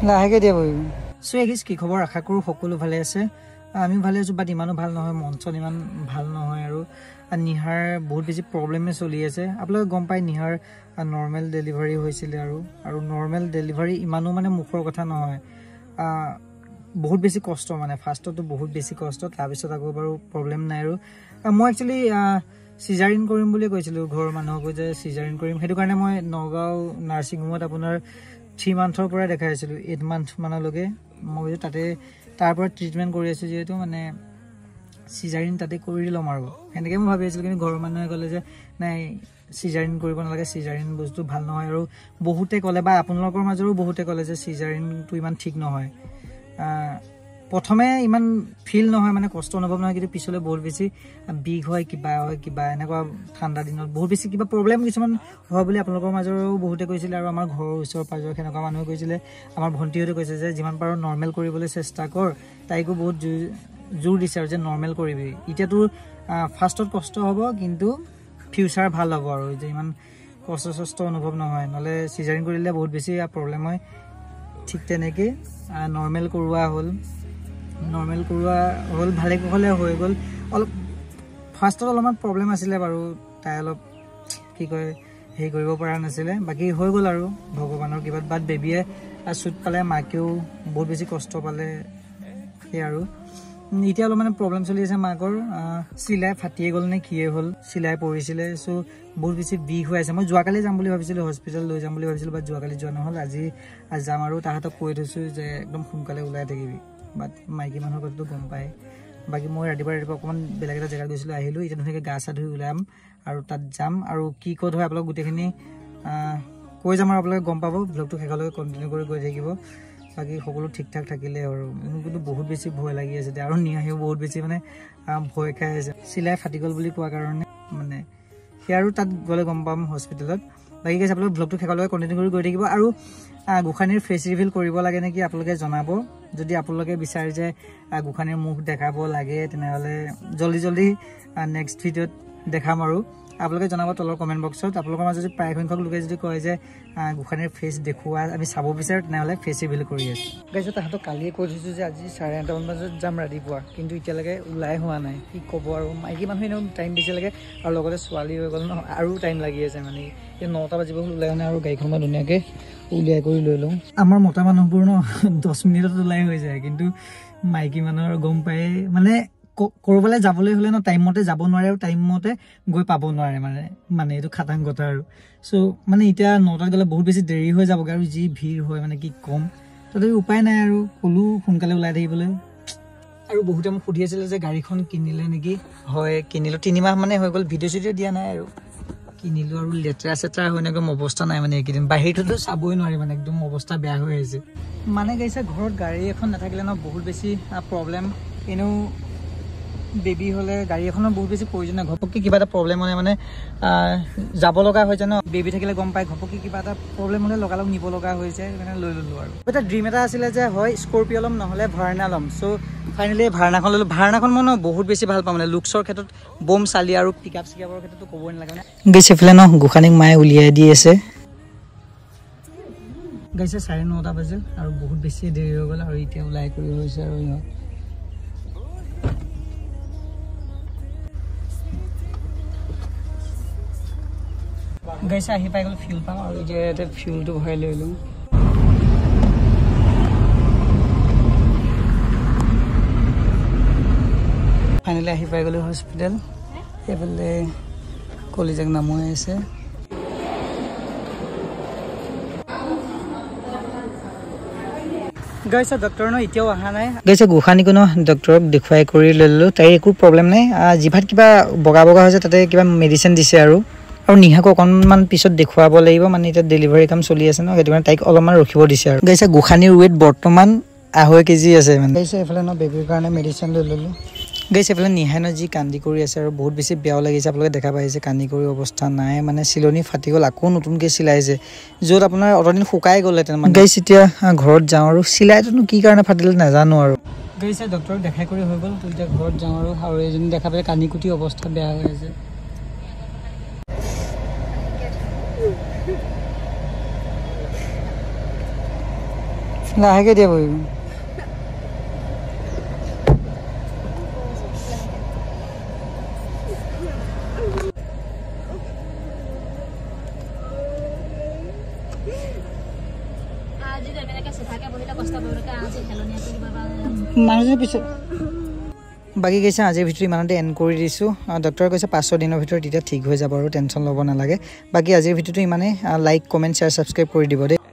লাহেকে দিয়া বহিব সো এগিস কি খবৰ আশা কৰো সকলো ভালে আছে আমি ভালে আছো বাট ইমানো ভাল নহয় মনচন ইমান ভাল নহয় আৰু নিহাৰ বহুত বেছি প্ৰবলেমে চলি আছে আপোনালোকে গম পাই নিহাৰ নৰ্মেল ডেলিভাৰী হৈছিল আৰু নৰ্মেল ডেলিভাৰী ইমানো মানে মুখৰ কথা নহয় বহুত বেছি কষ্ট মানে ফাৰ্ষ্টটো বহুত বেছি কষ্ট তাৰ পিছত আকৌ বাৰু প্ৰবলেম নাই আৰু মই একচুয়ালি সিজাৰিন কৰিম বুলি কৈছিলো ঘৰৰ মানুহক যে সিজাৰিন কৰিম হেতু কাৰণে মই নগাঁও নাৰ্সিং হোমত আপোনাৰ 3 মান্থৰ পৰা দেখাইছিলো 8 মান্থ মানলৈকে মই তাতে তাৰ পৰা ট্ৰিটমেন্ট কৰি আছো যেহেতু মানে সিজাৰিন তাতে কৰি লম আৰু এনেকৈ মই ভাবি আছিলো কিন্তু ঘৰৰ মানুহে ক'লে যে নাই সিজাৰিন কৰিব নালাগে সিজাৰিন বস্তু ভাল নহয় আৰু বহুতে ক'লে বা আপোনালোকৰ মাজৰো বহুতে ক'লে যে সিজাৰিনটো ইমান ঠিক নহয় প্ৰথমে ইমান ফিল নহয় মানে কষ্ট অনুভৱ নহয় কিন্তু পিছলে বহুত বেছি বিগ হয় কিবা এনেকুৱা ঠাণ্ডা দিনত বহুত বেছি কিবা প্ৰবলেম কিছুমান হয় বুলি আপোনালোকৰ মাজৰো বহুতে কৈছিল আৰু আমাৰ ঘৰৰ ওচৰ পাজৰ এনেকুৱা মানুহে কৈছিলে আমাৰ ভন্টিহঁতে কৈছে যে যিমান পাৰো নৰ্মেল কৰিবলৈ চেষ্টা কৰ তাইকো বহুত জোৰ দিছে আৰু যে নৰ্মেল কৰিবি ইতিয়াতো ফাৰ্ষ্টত কষ্ট হ'ব কিন্তু ফিউচাৰ ভাল হ'ব আৰু যে ইমান কষ্ট অনুভৱ নহয় নহলে সিজাৰিন কৰিলে বহুত বেছি প্ৰবলেম হয় ঠিক তেনেকৈ নৰ্মেল কৰোৱা হ'ল ভালে কুশলে হৈ গ'ল অলপ ফাৰ্ষ্টত অলপমান প্ৰবলেম আছিলে বাৰু তাই অলপ কি কয় হেৰি কৰিব পৰা নাছিলে বাকি হৈ গ'ল আৰু ভগৱানৰ কিবাত বাট বেবিয়ে চুট পালে মাকেও বহুত বেছি কষ্ট পালে সেই আৰু এতিয়া অলপ মানে প্ৰবলেম চলি আছে মাকৰ চিলাই ফাটিয়ে গ'ল নে কিয়ে হ'ল চিলাই পৰিছিলে সো বহুত বেছি বিষ হৈ আছে মই যোৱাকালি যাম বুলি ভাবিছিলো হস্পিটেল লৈ যাম বুলি ভাবিছিলো বাট যোৱাকালি যোৱা নহ'ল আজি যাম আৰু তাহাঁতক কৈ থৈছো যে একদম সোনকালে ওলাই থাকিবি বাট মাইকী মানুহৰ কথাটো গম পায় বাকি মই ৰাতিপুৱা অকমান বেলেগ এটা জেগাত গৈছিলো আহিলো এতিয়া ধুনীয়াকৈ গা চা ধুই ওলাম আৰু তাত যাম আৰু কি ক'ত হয় আপোনালোক গোটেইখিনি কৈ যাম আৰু আপোনালোকে গম পাব ব্লগটো শেষলৈকে কণ্টিনিউ কৰি গৈ থাকিব বাকি সকলো ঠিক ঠাক থাকিলে আৰু মোৰ কিন্তু বহুত বেছি ভয় লাগি আছে আৰু নিয়াহিও বহুত বেছি মানে ভয় খাই আছে চিলাই ফাটি গ'ল বুলি কোৱা কাৰণে মানে সেই আৰু তাত গ'লে গম পাম হস্পিটেলত বাকি কৈছে আপোনালোকে ব্লগটো শেষলৈকে কণ্টিনিউ কৰি গৈ থাকিব আৰু গোখানীৰ ফেচ ৰিভিল কৰিব লাগে নেকি আপোনালোকে জনাব যদি আপোনালোকে বিচাৰে যে গোখানীৰ মুখ দেখাব লাগে তেনেহ'লে জলদি নেক্সট ভিডিঅ'ত দেখাম আৰু আপোনালোকে জনাব তলৰ কমেণ্ট বক্সত আপোনালোকৰ মাজত যদি প্ৰায় সংখ্যক লোকে যদি কয় যে গোখানীৰ ফেচ দেখুওৱা আমি চাব বিচাৰোঁ তেনেহ'লে ফেচ ৰিভিল কৰি আছোঁ গাইছে তাহাঁতক কালিয়ে কৈ থৈছোঁ যে আজি 8:30 বজাত যাম ৰাতিপুৱা কিন্তু এতিয়ালৈকে ওলাই হোৱা নাই কি ক'ব আৰু মাইকী মানুহ এনেও টাইম বেছি লাগে আৰু লগতে ছোৱালী হৈ গ'ল ন আৰু টাইম লাগি আছে মানে এই 9টা বাজিব হ'ল ওলাই নাই আৰু গাড়ীখন মই ধুনীয়াকৈ উলিয়াই কৰি লৈ লওঁ আমাৰ মতা মানুহবোৰ ন 10 মিনিটত ওলাই হৈ যায় কিন্তু মাইকী মানুহৰ গম পায় মানে কৰবালে যাবলৈ হলে ন টাইম মতে যাব নোৱাৰে আৰু টাইম মতে গৈ পাব নোৱাৰে মানে এইটো খাটাং কথা আৰু সো মানে এতিয়া 9টাত গ'লে বহুত বেছি দেৰি হৈ যাবগে আৰু যি ভিৰ হয় মানে কি কম তথাপি উপায় নাই আৰু কলো সোনকালে ওলাই থাকিবলৈ আৰু বহুতে মোক সুধি আছিলে যে গাড়ীখন কিনিলে নেকি হয় কিনিলো 3 মাহ মানে হৈ গ'ল ভিডিঅ' দিয়া নাই আৰু কিনিলো আৰু লেতেৰা হৈ একদম অৱস্থা নাই মানে এইকেইদিন বাহিৰতো চাবই নোৱাৰি মানে একদম অৱস্থা বেয়া হৈ আছে মানে গাইছে ঘৰত গাড়ী এখন নাথাকিলে ন বহুত বেছি প্ৰবলেম এনেও বেবি হলে গাড়ী এখনৰ বহুত বেছি প্ৰয়োজন ঘপককে কিবা এটা প্ৰবলেম হলে মানে যাব লগা হৈ যায় ন বেবি থাকিলে গম পায় ঘপককে কিবা এটা প্ৰবলেম হলে লগালগ নিব লগা হৈ যায় মানে লৈ ললো আৰু এটা ড্ৰিম এটা আছিলে যে হয় স্কৰপিঅ ল'ম নহ'লে ভাৰ্না ল'ম সো ফাইনেলি ভাৰ্নাখন ল'লো ভাৰ্নাখন মই বহুত বেছি ভাল পাওঁ মানে লুকছৰ ক্ষেত্ৰত বম চালি আৰু পিকআপৰ ক্ষেত্ৰতো ক'বই নালাগে মানে গৈছে ফেলে ন গোখানীক মায়ে উলিয়াই দি আছে গাইছে 9:30 বাজিল আৰু বহুত বেছি দেৰি হৈ গ'ল আৰু এতিয়া ওলাই কৰি হৈছে আৰু ইহঁত গাইছে আহি পাই গ'ল ফিউল পাম আৰু এতিয়া ফিউলটো ভৰাই লৈ লওঁ ফাইনেলি আহি পাই গ'লো হস্পিটেল এইফালে কলিজাক নামুৱাই আছে গাইছে ডক্টৰ ন এতিয়াও অহা নাই গাইছে গোখানীকো ন ডক্টৰক দেখুৱাই কৰি লৈ ললো তাইৰ একো প্ৰব্লেম নাই জিভাত কিবা বগা হৈছে তাতে কিবা মেডিচিন দিছে আৰু নিহাকো অকণমান পিছত দেখুৱাব লাগিব মানে এতিয়া ডেলিভাৰী কাম চলি আছে ন সেইটো কাৰণে তাইক অলপমান ৰখিব দিছে আৰু গাইছে গোখানীৰ ৱেট বৰ্তমান 2.5 কেজি আছে মানে গাইছে এইফালে ন বেবিৰ কাৰণে মেডিচিন লৈ ললো গাইছে এইফালে নিহাই ন যি কান্দি কৰি আছে আৰু বহুত বেছি বেয়াও লাগিছে আপোনালোকে দেখা পাইছে কান্দি কৰি অৱস্থা নাই মানে চিলনি ফাটি গ'ল আকৌ নতুনকৈ চিলাইছে য'ত আপোনাৰ অতদিন শুকাই গ'লহেঁতেন মানে গাইছে এতিয়া ঘৰত যাওঁ আৰু চিলাইটোনো কি কাৰণে ফাটিলে নাজানো আৰু গাইছে ডক্টৰক দেখাই কৰি হৈ গ'ল তো এতিয়া ঘৰত যাওঁ আৰু এজনী দেখা পাই কানি কুটি অৱস্থা বেয়া হৈ আছে লাহেকে দিয়া বহিব মানুহজনী পিছত বাকী কৈছে আজিৰ ভিডিঅ'টো ইমানতে এণ্ড কৰি দিছোঁ ডক্টৰে কৈছে 5 দিনৰ ভিতৰত তেতিয়া ঠিক হৈ যাব আৰু টেনশ্যন ল'ব নালাগে বাকী আজিৰ ভিডিঅ'টো ইমানেই লাইক কমেণ্ট শ্বেয়াৰ ছাবস্ক্ৰাইব কৰি দিব দেই